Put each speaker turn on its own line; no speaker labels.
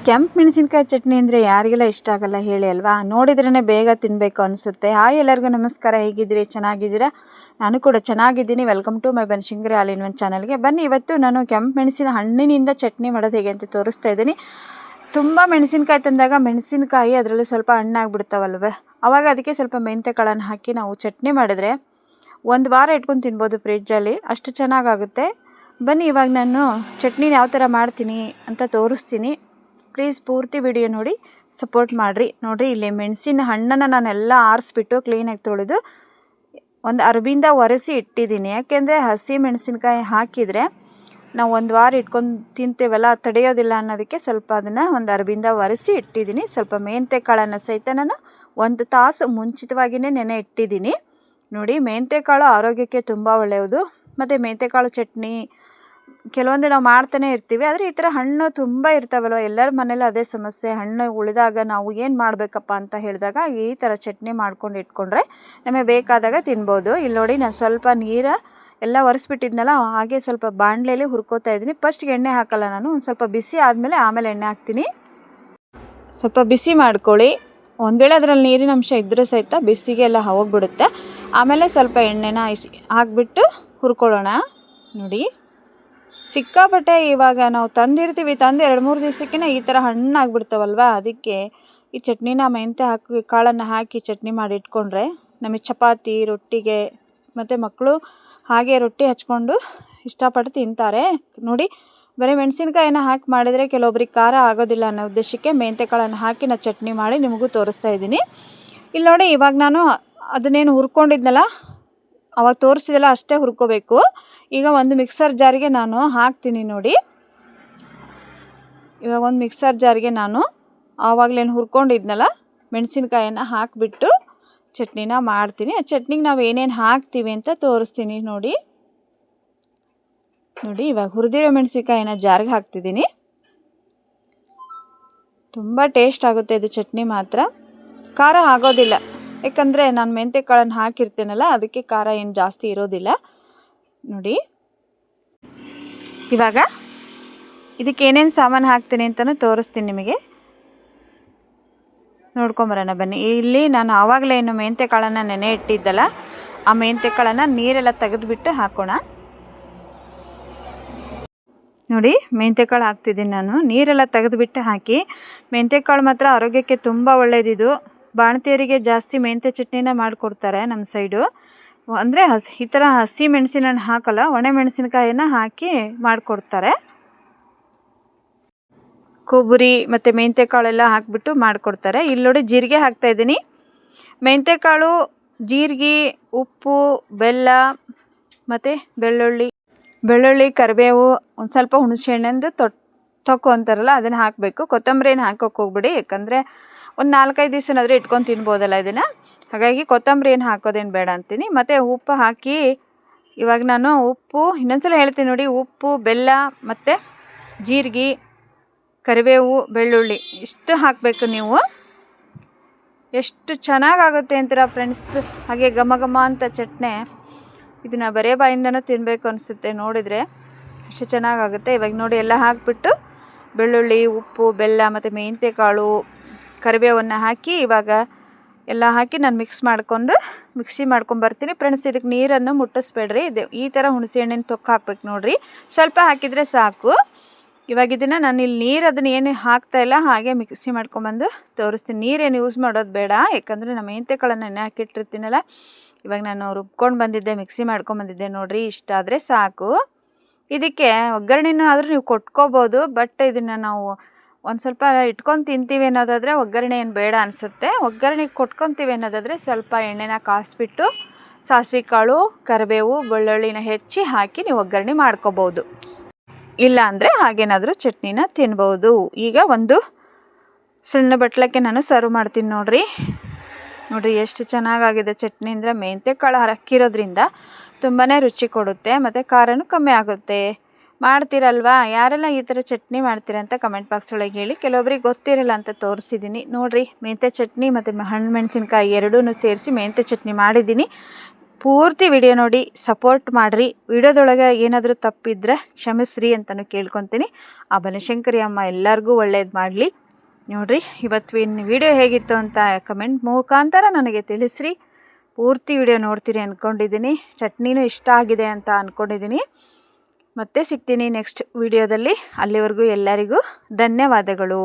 ಕೆಂಪು ಮೆಣಸಿನ್ಕಾಯಿ ಚಟ್ನಿ ಅಂದರೆ ಯಾರಿಗೆಲ್ಲ ಇಷ್ಟ ಆಗಲ್ಲ ಹೇಳಿ ಅಲ್ವಾ. ನೋಡಿದ್ರೇ ಬೇಗ ತಿನ್ನಬೇಕು ಅನಿಸುತ್ತೆ. ಹಾಯ್ ಎಲ್ಲರಿಗೂ ನಮಸ್ಕಾರ, ಹೇಗಿದ್ದೀರಿ? ಚೆನ್ನಾಗಿದ್ದೀರಾ? ನಾನು ಕೂಡ ಚೆನ್ನಾಗಿದ್ದೀನಿ. Welcome to my Banashankari all in one ಚಾನಲ್ಗೆ. ಬನ್ನಿ, ಇವತ್ತು ನಾನು ಕೆಂಪು ಮೆಣಸಿನ ಹಣ್ಣಿನಿಂದ ಚಟ್ನಿ ಮಾಡೋದು ಹೇಗೆ ಅಂತ ತೋರಿಸ್ತಾ ಇದ್ದೀನಿ. ತುಂಬ ಮೆಣಸಿನ್ಕಾಯಿ ತಂದಾಗ ಮೆಣಸಿನ್ಕಾಯಿ ಅದರಲ್ಲಿ ಸ್ವಲ್ಪ ಹಣ್ಣಾಗ್ಬಿಡ್ತಾವಲ್ವೇ, ಆವಾಗ ಅದಕ್ಕೆ ಸ್ವಲ್ಪ ಮೆಂತ್ಯ ಕಾಳನ್ನು ಹಾಕಿ ನಾವು ಚಟ್ನಿ ಮಾಡಿದ್ರೆ ಒಂದು ವಾರ ಇಟ್ಕೊಂಡು ತಿನ್ಬೋದು ಫ್ರಿಜ್ಜಲ್ಲಿ, ಅಷ್ಟು ಚೆನ್ನಾಗಾಗುತ್ತೆ. ಬನ್ನಿ, ಇವಾಗ ನಾನು ಚಟ್ನಿ ಯಾವ ಥರ ಮಾಡ್ತೀನಿ ಅಂತ ತೋರಿಸ್ತೀನಿ. ಪ್ಲೀಸ್ ಪೂರ್ತಿ ವಿಡಿಯೋ ನೋಡಿ ಸಪೋರ್ಟ್ ಮಾಡಿರಿ. ನೋಡಿರಿ, ಇಲ್ಲಿ ಮೆಣಸಿನ ಹಣ್ಣನ್ನು ನಾನೆಲ್ಲ ಆರಿಸ್ಬಿಟ್ಟು ಕ್ಲೀನಾಗಿ ತೊಳೆದು ಒಂದು ಅರ್ಬಿಂದ ಒರೆಸಿ ಇಟ್ಟಿದ್ದೀನಿ. ಯಾಕೆಂದರೆ ಹಸಿ ಮೆಣಸಿನ್ಕಾಯಿ ಹಾಕಿದರೆ ನಾವು ಒಂದು ವಾರ ಇಟ್ಕೊಂಡು ತಿಂತೇವಲ್ಲ, ತಡೆಯೋದಿಲ್ಲ ಅನ್ನೋದಕ್ಕೆ ಸ್ವಲ್ಪ ಅದನ್ನು ಒಂದು ಅರ್ಬಿಂದ ಒರೆಸಿ ಇಟ್ಟಿದ್ದೀನಿ. ಸ್ವಲ್ಪ ಮೆಂತ್ಯ ಕಾಳನ್ನು ಸಹಿತ ನಾನು 1 ತಾಸು ಮುಂಚಿತವಾಗಿಯೇ ನೆನೆ ಇಟ್ಟಿದ್ದೀನಿ. ನೋಡಿ, ಮೆಂತ್ಯ ಕಾಳು ಆರೋಗ್ಯಕ್ಕೆ ತುಂಬ ಒಳ್ಳೆಯದು. ಮತ್ತು ಮೆಂತ್ಯ ಕಾಳು ಚಟ್ನಿ ಕೆಲವೊಂದು ನಾವು ಮಾಡ್ತಾನೆ ಇರ್ತೀವಿ, ಆದರೆ ಈ ಥರ ಹಣ್ಣು ತುಂಬ ಇರ್ತಾವಲ್ವ, ಎಲ್ಲರ ಮನೇಲಿ ಅದೇ ಸಮಸ್ಯೆ. ಹಣ್ಣು ಉಳಿದಾಗ ನಾವು ಏನು ಮಾಡಬೇಕಪ್ಪ ಅಂತ ಹೇಳಿದಾಗ ಈ ಥರ ಚಟ್ನಿ ಮಾಡ್ಕೊಂಡು ಇಟ್ಕೊಂಡ್ರೆ ನಮಗೆ ಬೇಕಾದಾಗ ತಿನ್ಬೋದು. ಇಲ್ಲಿ ನೋಡಿ, ನಾನು ಸ್ವಲ್ಪ ನೀರು ಎಲ್ಲ ಒರೆಸ್ಬಿಟ್ಟಿದ್ನಲ್ಲ, ಹಾಗೆ ಸ್ವಲ್ಪ ಬಾಣಲೆಯಲ್ಲಿ ಹುರ್ಕೋತಾ ಇದ್ದೀನಿ. ಫಸ್ಟ್ಗೆ ಎಣ್ಣೆ ಹಾಕಲ್ಲ ನಾನು, ಒಂದು ಸ್ವಲ್ಪ ಬಿಸಿ ಆಮೇಲೆ ಎಣ್ಣೆ ಹಾಕ್ತೀನಿ. ಸ್ವಲ್ಪ ಬಿಸಿ ಮಾಡ್ಕೊಳ್ಳಿ. ಒಂದು ವೇಳೆ ಅದರಲ್ಲಿ ನೀರಿನ ಅಂಶ ಇದ್ದರೂ ಸಹಿತ ಬಿಸಿಗೆ ಎಲ್ಲ ಹೋಗ್ಬಿಡುತ್ತೆ. ಆಮೇಲೆ ಸ್ವಲ್ಪ ಎಣ್ಣೆನ ಹಾಕ್ಬಿಟ್ಟು ಹುರ್ಕೊಳ್ಳೋಣ. ನೋಡಿ, ಸಿಕ್ಕಾಪಟ್ಟೆ ಇವಾಗ ನಾವು ತಂದಿರ್ತೀವಿ, ತಂದು 2-3 ದಿವಸಕ್ಕೆ ಈ ಥರ ಹಣ್ಣಾಗ್ಬಿಡ್ತಾವಲ್ವ, ಅದಕ್ಕೆ ಈ ಚಟ್ನಿನ ಮೆಂತ್ಯ ಕಾಳನ್ನು ಹಾಕಿ ಚಟ್ನಿ ಮಾಡಿ ಇಟ್ಕೊಂಡ್ರೆ ನಮಗೆ ಚಪಾತಿ, ರೊಟ್ಟಿಗೆ, ಮತ್ತು ಮಕ್ಕಳು ಹಾಗೆ ರೊಟ್ಟಿ ಹಚ್ಕೊಂಡು ಇಷ್ಟಪಟ್ಟು ತಿಂತಾರೆ. ನೋಡಿ, ಬರೀ ಮೆಣಸಿನ್ಕಾಯಿನ ಹಾಕಿ ಮಾಡಿದರೆ ಕೆಲವೊಬ್ರಿಗೆ ಖಾರ ಆಗೋದಿಲ್ಲ ಅನ್ನೋ ಉದ್ದೇಶಕ್ಕೆ ಮೆಂತ್ಯ ಕಾಳನ್ನು ಹಾಕಿ ನಾನು ಚಟ್ನಿ ಮಾಡಿ ನಿಮಗೂ ತೋರಿಸ್ತಾ ಇದ್ದೀನಿ. ಇಲ್ಲಿ ನೋಡಿ, ಇವಾಗ ನಾನು ಅದನ್ನೇನು ಹುರ್ಕೊಂಡಿದ್ನಲ್ಲ, ಅವಾಗ ತೋರಿಸಿದೆಲ್ಲ ಅಷ್ಟೇ ಹುರ್ಕೋಬೇಕು. ಈಗ ಒಂದು ಮಿಕ್ಸರ್ ಜಾರಿಗೆ ನಾನು ಹಾಕ್ತೀನಿ. ನೋಡಿ, ಇವಾಗ ಒಂದು ಮಿಕ್ಸರ್ ಜಾರಿಗೆ ನಾನು ಆವಾಗಲೇನು ಹುರ್ಕೊಂಡಿದ್ನಲ್ಲ ಮೆಣಸಿನ್ಕಾಯನ್ನು ಹಾಕಿಬಿಟ್ಟು ಚಟ್ನಿನ ಮಾಡ್ತೀನಿ. ಆ ಚಟ್ನಿಗೆ ನಾವು ಏನೇನು ಹಾಕ್ತೀವಿ ಅಂತ ತೋರಿಸ್ತೀನಿ. ನೋಡಿ, ಇವಾಗ ಹುರಿದಿರೋ ಮೆಣಸಿನ್ಕಾಯಿನ ಜಾರಿಗೆ ಹಾಕ್ತಿದ್ದೀನಿ. ತುಂಬ ಟೇಸ್ಟ್ ಆಗುತ್ತೆ ಇದು ಚಟ್ನಿ, ಮಾತ್ರ ಖಾರ ಆಗೋದಿಲ್ಲ. ಯಾಕಂದರೆ ನಾನು ಮೆಂತ್ಯ ಕಾಳನ್ನು ಹಾಕಿರ್ತೀನಲ್ಲ, ಅದಕ್ಕೆ ಖಾರ ಏನು ಜಾಸ್ತಿ ಇರೋದಿಲ್ಲ. ನೋಡಿ, ಇವಾಗ ಇದಕ್ಕೆ ಏನೇನು ಸಾಮಾನು ಹಾಕ್ತೀನಿ ಅಂತಲೂ ತೋರಿಸ್ತೀನಿ ನಿಮಗೆ. ನೋಡ್ಕೊಂಬರೋಣ ಬನ್ನಿ. ಇಲ್ಲಿ ನಾನು ಆವಾಗಲೇ ಏನು ಮೆಂತ್ಯ ಕಾಳನ್ನು ನೆನೆ ಇಟ್ಟಿದ್ದಲ್ಲ, ಆ ಮೆಂತ್ಯ ಕಾಳನ್ನು ನೀರೆಲ್ಲ ತೆಗೆದುಬಿಟ್ಟು ಹಾಕೋಣ. ನೋಡಿ, ಮೆಂತ್ಯ ಕಾಳು ಹಾಕ್ತಿದ್ದೀನಿ ನಾನು, ನೀರೆಲ್ಲ ತೆಗೆದುಬಿಟ್ಟು ಹಾಕಿ. ಮೆಂತ್ಯ ಕಾಳು ಮಾತ್ರ ಆರೋಗ್ಯಕ್ಕೆ ತುಂಬ ಒಳ್ಳೆಯದಿದು. ಬಾಣತಿಯರಿಗೆ ಜಾಸ್ತಿ ಮೆಂತ್ಯ ಚಟ್ನಿನ ಮಾಡಿಕೊಡ್ತಾರೆ ನಮ್ಮ ಸೈಡು. ಅಂದರೆ ಈ ಥರ ಹಸಿ ಮೆಣಸಿನಣ್ಣು ಹಾಕಲ್ಲ, ಒಣ ಮೆಣಸಿನಕಾಯಿನ ಹಾಕಿ ಮಾಡಿಕೊಡ್ತಾರೆ. ಕೊಬ್ಬರಿ ಮತ್ತು ಮೆಂತ್ಯ ಕಾಳೆಲ್ಲ ಹಾಕಿಬಿಟ್ಟು ಮಾಡಿಕೊಡ್ತಾರೆ. ಇಲ್ಲಿ ನೋಡಿ, ಜೀರಿಗೆ ಹಾಕ್ತಾಯಿದ್ದೀನಿ. ಮೆಂತ್ಯ ಕಾಳು, ಜೀರಿಗೆ, ಉಪ್ಪು, ಬೆಲ್ಲ ಮತ್ತು ಬೆಳ್ಳುಳ್ಳಿ, ಕರಿಬೇವು, ಒಂದು ಸ್ವಲ್ಪ ಹುಣಸೆಹಣ್ಣಿಂದು ತೊಕ್ಕು ಅಂತಾರಲ್ಲ, ಅದನ್ನು ಹಾಕಬೇಕು. ಕೊತ್ತಂಬರಿ ಏನು ಹಾಕೋಕೆ ಹೋಗ್ಬಿಡಿ, ಯಾಕಂದರೆ ಒಂದು 4-5 ದಿವಸನಾದರೂ ಇಟ್ಕೊಂಡು ತಿನ್ಬೋದಲ್ಲ ಇದನ್ನು, ಹಾಗಾಗಿ ಕೊತ್ತಂಬರಿ ಏನು ಹಾಕೋದೇನು ಬೇಡ ಅಂತೀನಿ. ಮತ್ತು ಉಪ್ಪು ಹಾಕಿ, ಇವಾಗ ನಾನು ಉಪ್ಪು ಇನ್ನೊಂದ್ಸಲ ಹೇಳ್ತೀನಿ ನೋಡಿ, ಉಪ್ಪು, ಬೆಲ್ಲ ಮತ್ತು ಜೀರಿಗೆ, ಕರಿಬೇವು, ಬೆಳ್ಳುಳ್ಳಿ ಇಷ್ಟು ಹಾಕಬೇಕು ನೀವು. ಎಷ್ಟು ಚೆನ್ನಾಗಾಗುತ್ತೆ ಅಂತೀರ ಫ್ರೆಂಡ್ಸ್, ಹಾಗೆ ಘಮ ಘಮ ಅಂತ ಚಟ್ನಿ. ಇದನ್ನು ಬರೇ ಬಾಯಿಂದನೂ ತಿನ್ನಬೇಕು ಅನಿಸುತ್ತೆ ನೋಡಿದರೆ, ಅಷ್ಟು ಚೆನ್ನಾಗಾಗುತ್ತೆ. ಇವಾಗ ನೋಡಿ, ಎಲ್ಲ ಹಾಕಿಬಿಟ್ಟು ಬೆಳ್ಳುಳ್ಳಿ, ಉಪ್ಪು, ಬೆಲ್ಲ ಮತ್ತು ಮೆಂತ್ಯ ಕಾಳು, ಕರಿಬೇವನ್ನು ಹಾಕಿ ಇವಾಗ ಎಲ್ಲ ಹಾಕಿ ನಾನು ಮಿಕ್ಸಿ ಮಾಡ್ಕೊಂಬರ್ತೀನಿ. ಫ್ರೆಂಡ್ಸ್, ಇದಕ್ಕೆ ನೀರನ್ನು ಮುಟ್ಟಿಸ್ಬೇಡ್ರಿ. ಈ ಥರ ಹುಣಸೆ ಹಣ್ಣಿನ ತೊಕ್ಕು ಹಾಕ್ಬೇಕು ನೋಡಿರಿ, ಸ್ವಲ್ಪ ಹಾಕಿದರೆ ಸಾಕು. ಇವಾಗ ಇದನ್ನು ನಾನು ಇಲ್ಲಿ ನೀರು ಅದನ್ನು ಏನು ಹಾಕ್ತಾಯಿಲ್ಲ, ಹಾಗೆ ಮಿಕ್ಸಿ ಮಾಡ್ಕೊಂಬಂದು ತೋರಿಸ್ತೀನಿ. ನೀರೇನು ಯೂಸ್ ಮಾಡೋದು ಬೇಡ, ಯಾಕಂದರೆ ನಾನು ಮೆಂತ್ಯ ಕಾಳನ್ನು ನೆನೆ ಹಾಕಿಟ್ಟಿರ್ತೀನಲ್ಲ. ಇವಾಗ ನಾನು ರುಬ್ಕೊಂಡು ಬಂದಿದ್ದೆ, ಮಿಕ್ಸಿ ಮಾಡ್ಕೊಂಬಂದಿದ್ದೆ ನೋಡಿರಿ, ಇಷ್ಟ ಆದರೆ ಸಾಕು. ಇದಕ್ಕೆ ಒಗ್ಗರಣೆನೂ ಆದರೂ ನೀವು ಕೊಟ್ಕೋಬೋದು, ಬಟ್ ಇದನ್ನು ನಾವು ಒಂದು ಸ್ವಲ್ಪ ಇಟ್ಕೊಂಡು ತಿಂತೀವಿ ಅನ್ನೋದಾದರೆ ಒಗ್ಗರಣೆ ಏನು ಬೇಡ ಅನಿಸುತ್ತೆ. ಒಗ್ಗರಣೆಗೆ ಕೊಟ್ಕೊತೀವಿ ಅನ್ನೋದಾದರೆ ಸ್ವಲ್ಪ ಎಣ್ಣೆನ ಕಾಯಿಸ್ಬಿಟ್ಟು ಸಾಸಿವೆ ಕಾಳು, ಕರಿಬೇವು, ಬೆಳ್ಳುಳ್ಳಿನ ಹೆಚ್ಚಿ ಹಾಕಿ ನೀವು ಒಗ್ಗರಣೆ ಮಾಡ್ಕೋಬೋದು. ಇಲ್ಲ ಅಂದರೆ ಹಾಗೇನಾದರೂ ಚಟ್ನಿನ ತಿನ್ಬೋದು. ಈಗ ಒಂದು ಸಣ್ಣ ಬಟ್ಲಕ್ಕೆ ನಾನು ಸರ್ವ್ ಮಾಡ್ತೀನಿ. ನೋಡಿರಿ, ಎಷ್ಟು ಚೆನ್ನಾಗಾಗಿದೆ ಚಟ್ನಿ. ಅಂದರೆ ಮೆಂತ್ಯ ಕಾಳು ಹಾಕಿರೋದ್ರಿಂದ ತುಂಬಾ ರುಚಿ ಕೊಡುತ್ತೆ, ಮತ್ತು ಖಾರನೂ ಕಮ್ಮಿ ಆಗುತ್ತೆ. ಮಾಡ್ತೀರಲ್ವಾ, ಯಾರೆಲ್ಲ ಈ ಥರ ಚಟ್ನಿ ಮಾಡ್ತೀರ ಅಂತ ಕಮೆಂಟ್ ಬಾಕ್ಸ್ ಒಳಗೆ ಹೇಳಿ. ಕೆಲವೊಬ್ರಿಗೆ ಗೊತ್ತಿರಲ್ಲ ಅಂತ ತೋರಿಸಿದ್ದೀನಿ. ನೋಡಿರಿ, ಮೆಂತ್ಯ ಚಟ್ನಿ ಮತ್ತು ಹಣ್ಣು ಮೆಣಸಿನ್ಕಾಯಿ ಎರಡೂ ಸೇರಿಸಿ ಮೆಂತ್ಯ ಚಟ್ನಿ ಮಾಡಿದ್ದೀನಿ. ಪೂರ್ತಿ ವಿಡಿಯೋ ನೋಡಿ ಸಪೋರ್ಟ್ ಮಾಡಿರಿ. ವಿಡಿಯೋದೊಳಗೆ ಏನಾದರೂ ತಪ್ಪಿದ್ರೆ ಕ್ಷಮಿಸ್ರಿ ಅಂತಲೂ ಕೇಳ್ಕೊತೀನಿ. ಆ ಬನಶಂಕರಿ ಅಮ್ಮ ಎಲ್ಲರಿಗೂ ಒಳ್ಳೇದು ಮಾಡಲಿ. ನೋಡಿರಿ, ಇವತ್ತಿನ ವಿಡಿಯೋ ಹೇಗಿತ್ತು ಅಂತ ಕಮೆಂಟ್ ಮುಖಾಂತರ ನನಗೆ ತಿಳಿಸ್ರಿ. ಪೂರ್ತಿ ವಿಡಿಯೋ ನೋಡ್ತೀರಿ ಅಂದ್ಕೊಂಡಿದ್ದೀನಿ. ಚಟ್ನಿನೂ ಇಷ್ಟ ಆಗಿದೆ ಅಂತ ಅಂದ್ಕೊಂಡಿದ್ದೀನಿ. ಮತ್ತೆ ಸಿಗ್ತೀನಿ ನೆಕ್ಸ್ಟ್ ವಿಡಿಯೋದಲ್ಲಿ. ಅಲ್ಲಿವರೆಗೂ ಎಲ್ಲರಿಗೂ ಧನ್ಯವಾದಗಳು.